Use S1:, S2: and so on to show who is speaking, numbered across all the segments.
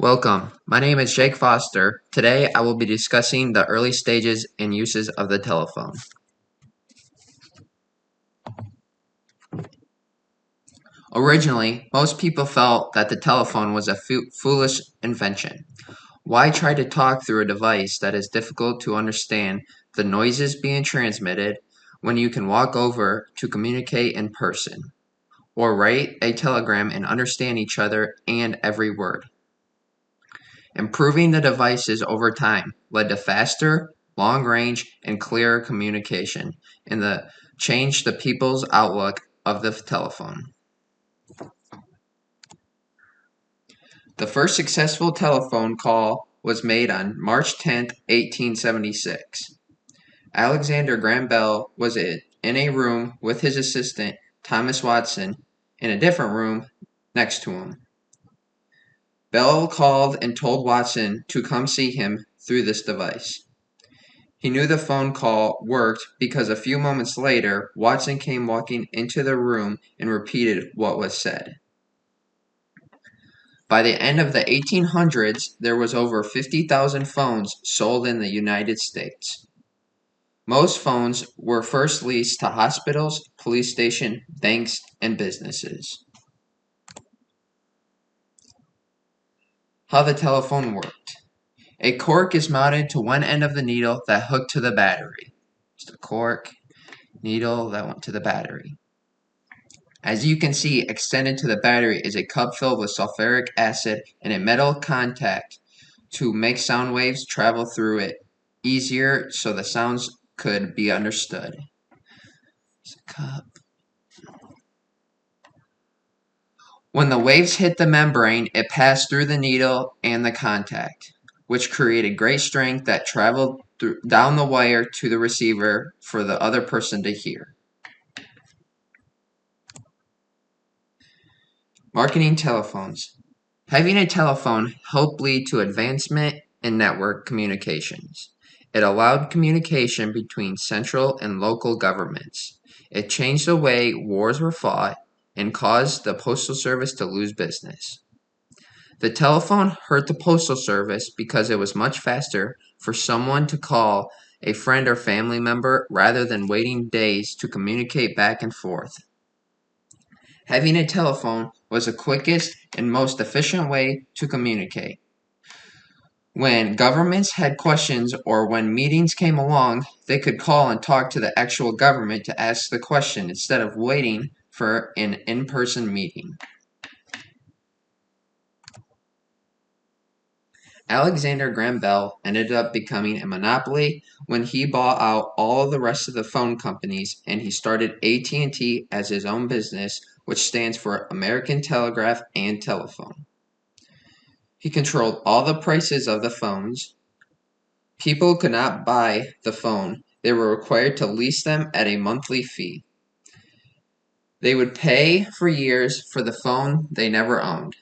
S1: Welcome. My name is Jake Foster. Today I will be discussing the early stages and uses of the telephone. Originally, most people felt that the telephone was a foolish invention. Why try to talk through a device that is difficult to understand the noises being transmitted when you can walk over to communicate in person, or write a telegram and understand each other and every word? Improving the devices over time led to faster, long-range, and clearer communication, and changed the people's outlook of the telephone. The first successful telephone call was made on March 10, 1876. Alexander Graham Bell was in a room with his assistant, Thomas Watson, in a different room next to him. Bell called and told Watson to come see him through this device. He knew the phone call worked because a few moments later, Watson came walking into the room and repeated what was said. By the end of the 1800s, there was over 50,000 phones sold in the United States. Most phones were first leased to hospitals, police stations, banks, and businesses. How the telephone worked. A cork is mounted to one end of the needle that hooked to the battery. Just a cork, needle that went to the battery. As you can see, extended to the battery is a cup filled with sulfuric acid and a metal contact to make sound waves travel through it easier so the sounds could be understood. Cup. When the waves hit the membrane, it passed through the needle and the contact, which created great strength that traveled down the wire to the receiver for the other person to hear. Marketing telephones. Having a telephone helped lead to advancement in network communications. It allowed communication between central and local governments. It changed the way wars were fought and caused the Postal Service to lose business. The telephone hurt the Postal Service because it was much faster for someone to call a friend or family member rather than waiting days to communicate back and forth. Having a telephone was the quickest and most efficient way to communicate. When governments had questions or when meetings came along, they could call and talk to the actual government to ask the question instead of waiting for an in-person meeting. Alexander Graham Bell ended up becoming a monopoly when he bought out all of the rest of the phone companies and he started AT&T as his own business, which stands for American Telegraph and Telephone. He controlled all the prices of the phones. People could not buy the phone. They were required to lease them at a monthly fee. They would pay for years for the phone they never owned.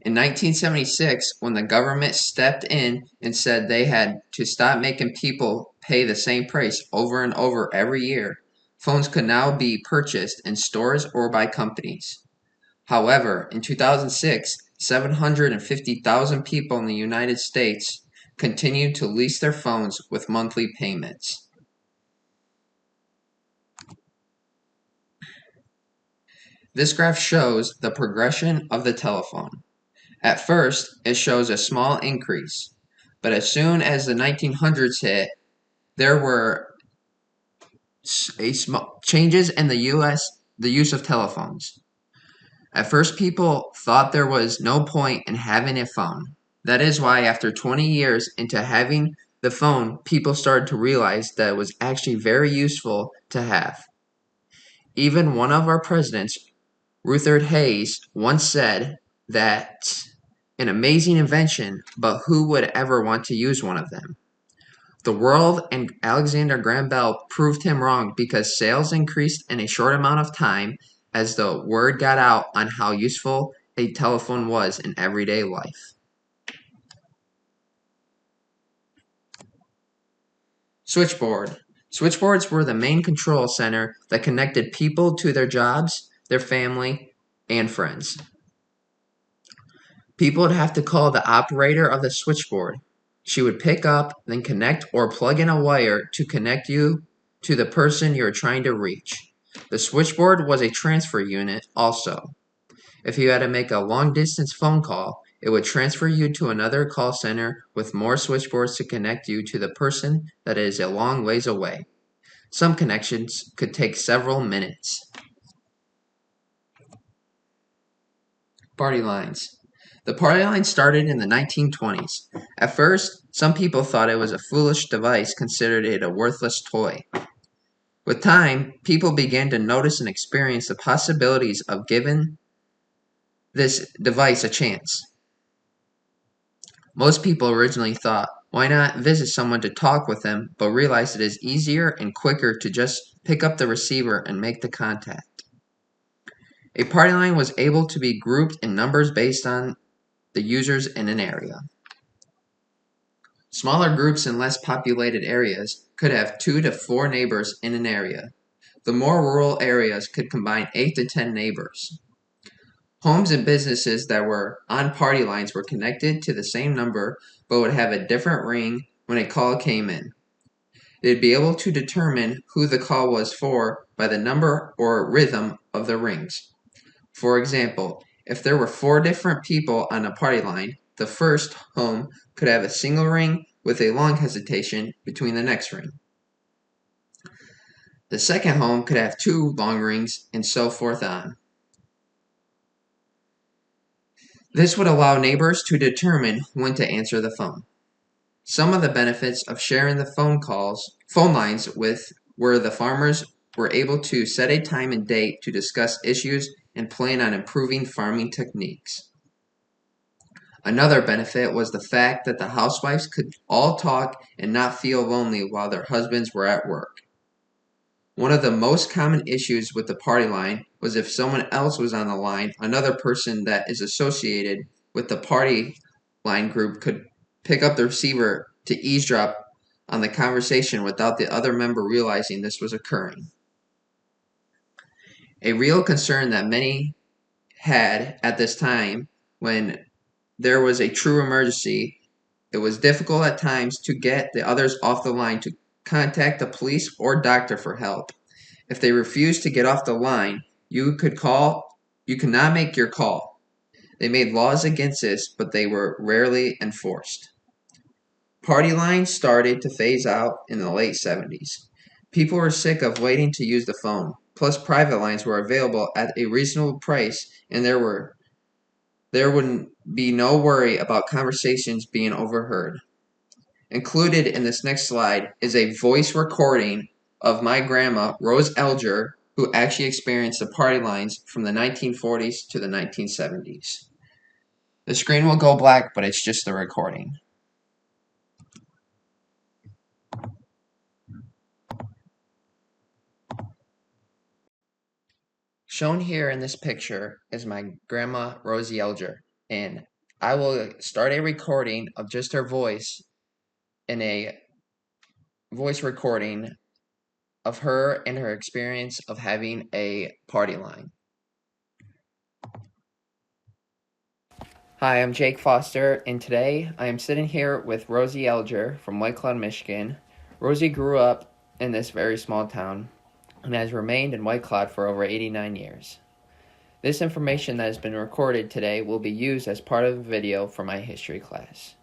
S1: In 1976, when the government stepped in and said they had to stop making people pay the same price over and over every year, phones could now be purchased in stores or by companies. However, in 2006, 750,000 people in the United States continued to lease their phones with monthly payments. This graph shows the progression of the telephone. At first, it shows a small increase, but as soon as the 1900s hit, there were small changes in the use of telephones. At first, people thought there was no point in having a phone. That is why after 20 years into having the phone, people started to realize that it was actually very useful to have. Even one of our presidents, Rutherford Hayes, once said that an amazing invention, but who would ever want to use one of them? The world and Alexander Graham Bell proved him wrong because sales increased in a short amount of time as the word got out on how useful a telephone was in everyday life. Switchboard. Switchboards were the main control center that connected people to their jobs, their family, and friends. People would have to call the operator of the switchboard. She would pick up, then connect or plug in a wire to connect you to the person you're trying to reach. The switchboard was a transfer unit also. If you had to make a long-distance phone call, it would transfer you to another call center with more switchboards to connect you to the person that is a long ways away. Some connections could take several minutes. Party lines. The party line started in the 1920s. At first, some people thought it was a foolish device, considered it a worthless toy. With time, people began to notice and experience the possibilities of giving this device a chance. Most people originally thought, why not visit someone to talk with them, but realized it is easier and quicker to just pick up the receiver and make the contact. A party line was able to be grouped in numbers based on the users in an area. Smaller groups in less populated areas could have 2 to 4 neighbors in an area. The more rural areas could combine 8 to 10 neighbors. Homes and businesses that were on party lines were connected to the same number but would have a different ring when a call came in. They'd be able to determine who the call was for by the number or rhythm of the rings. For example, if there were 4 different people on a party line, the first home could have a single ring with a long hesitation between the next ring. The second home could have 2 long rings and so forth on. This would allow neighbors to determine when to answer the phone. Some of the benefits of sharing the phone lines were the farmers were able to set a time and date to discuss issues and plan on improving farming techniques. Another benefit was the fact that the housewives could all talk and not feel lonely while their husbands were at work. One of the most common issues with the party line was if someone else was on the line, another person that is associated with the party line group could pick up the receiver to eavesdrop on the conversation without the other member realizing this was occurring. A real concern that many had at this time when there was a true emergency, it was difficult at times to get the others off the line to contact the police or doctor for help. If they refused to get off the line, you could not make your call. They made laws against this, but they were rarely enforced. Party lines started to phase out in the late 70s. People were sick of waiting to use the phone. Plus, private lines were available at a reasonable price, and there would be no worry about conversations being overheard. Included in this next slide is a voice recording of my grandma, Rose Elger, who actually experienced the party lines from the 1940s to the 1970s. The screen will go black, but it's just the recording. Shown here in this picture is my grandma, Rosie Elger, and I will start a recording of just her voice in a voice recording of her and her experience of having a party line. Hi, I'm Jake Foster, and today I am sitting here with Rosie Elger from White Cloud, Michigan. Rosie grew up in this very small town and has remained in White Cloud for over 89 years. This information that has been recorded today will be used as part of a video for my history class.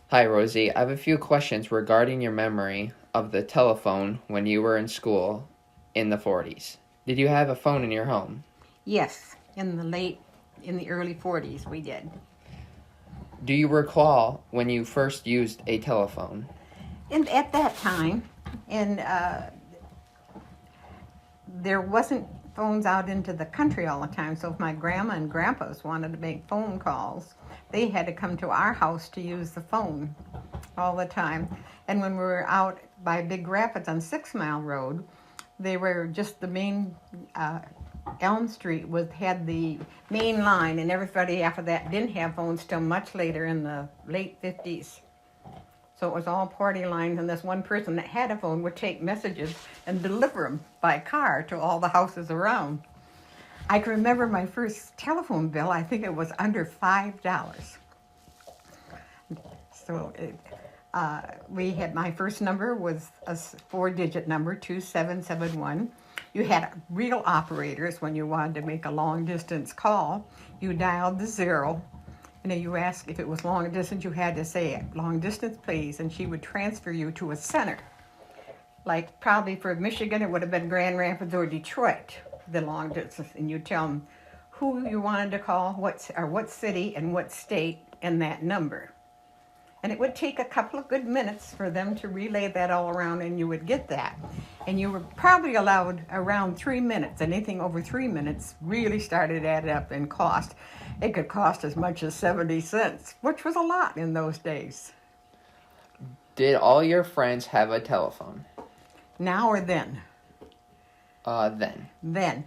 S1: Hi, Rosie. I have a few questions regarding your memory of the telephone when you were in school in the 40s. Did you have a phone in your home?
S2: Yes, in the early 40s we did.
S1: Do you recall when you first used a telephone?
S2: And at that time, there wasn't phones out into the country all the time, so if my grandma and grandpas wanted to make phone calls, they had to come to our house to use the phone all the time. And when we were out by Big Rapids on 6 Mile Road, they were just the main Elm Street had the main line, and everybody after that didn't have phones till much later in the late 50s. So it was all party lines, and this one person that had a phone would take messages and deliver them by car to all the houses around. I can remember my first telephone bill, I think it was under $5. So we had, my first number was a 4-digit number, 2771. You had real operators when you wanted to make a long distance call. You dialed the 0, and then you asked if it was long distance, you had to say, long distance please, and she would transfer you to a center. Like probably for Michigan, it would have been Grand Rapids or Detroit, the long distance, and you tell them who you wanted to call, what city and what state, and that number. And it would take a couple of good minutes for them to relay that all around, and you would get that. And you were probably allowed around 3 minutes. Anything over 3 minutes really started to add up in cost. It could cost as much as 70 cents, which was a lot in those days.
S1: Did all your friends have a telephone?
S2: Now or then?
S1: Then.
S2: Then.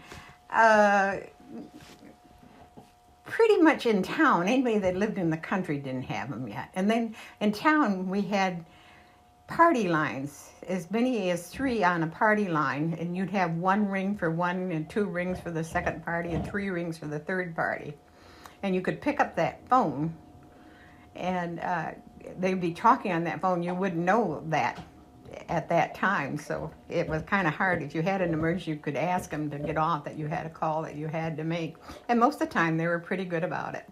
S2: Pretty much in town, anybody that lived in the country didn't have them yet. And then in town, we had party lines, as many as 3 on a party line, and you'd have 1 ring for one, and 2 rings for the second party, and 3 rings for the third party. And you could pick up that phone, and they'd be talking on that phone. You wouldn't know that at that time, so it was kind of hard. If you had an emergency, you could ask them to get off, that you had a call that you had to make, and most of the time they were pretty good about it.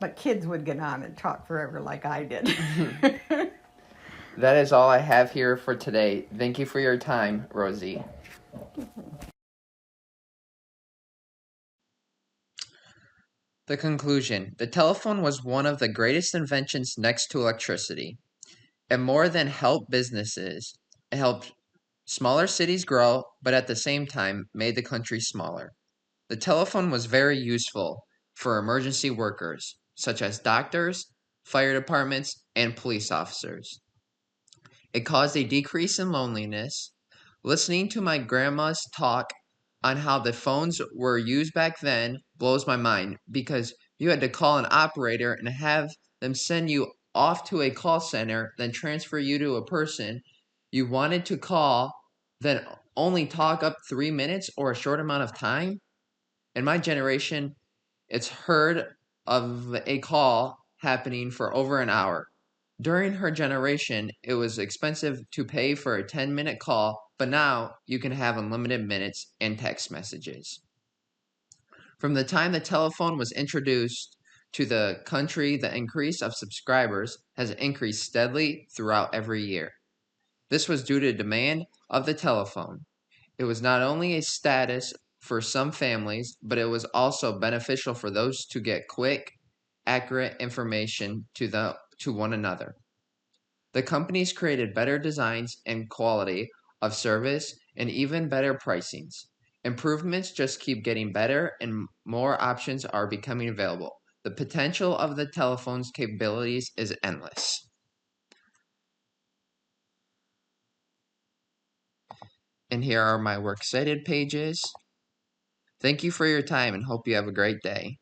S2: But kids would get on and talk forever like I did.
S1: That is all I have here for today. Thank you for your time, Rosie. The conclusion. The telephone was one of the greatest inventions next to electricity. It more than helped businesses. It helped smaller cities grow, but at the same time made the country smaller. The telephone was very useful for emergency workers, such as doctors, fire departments, and police officers. It caused a decrease in loneliness. Listening to my grandma's talk on how the phones were used back then blows my mind, because you had to call an operator and have them send you off to a call center, then transfer you to a person you wanted to call, then only talk up 3 minutes or a short amount of time. In my generation, it's heard of a call happening for over an hour. During her generation, it was expensive to pay for a 10-minute call, but now you can have unlimited minutes and text messages. From the time the telephone was introduced to the country, the increase of subscribers has increased steadily throughout every year. This was due to demand of the telephone. It was not only a status for some families, but it was also beneficial for those to get quick, accurate information to one another. The companies created better designs and quality of service and even better pricings. Improvements just keep getting better and more options are becoming available. The potential of the telephone's capabilities is endless. And here are my works cited pages. Thank you for your time and hope you have a great day.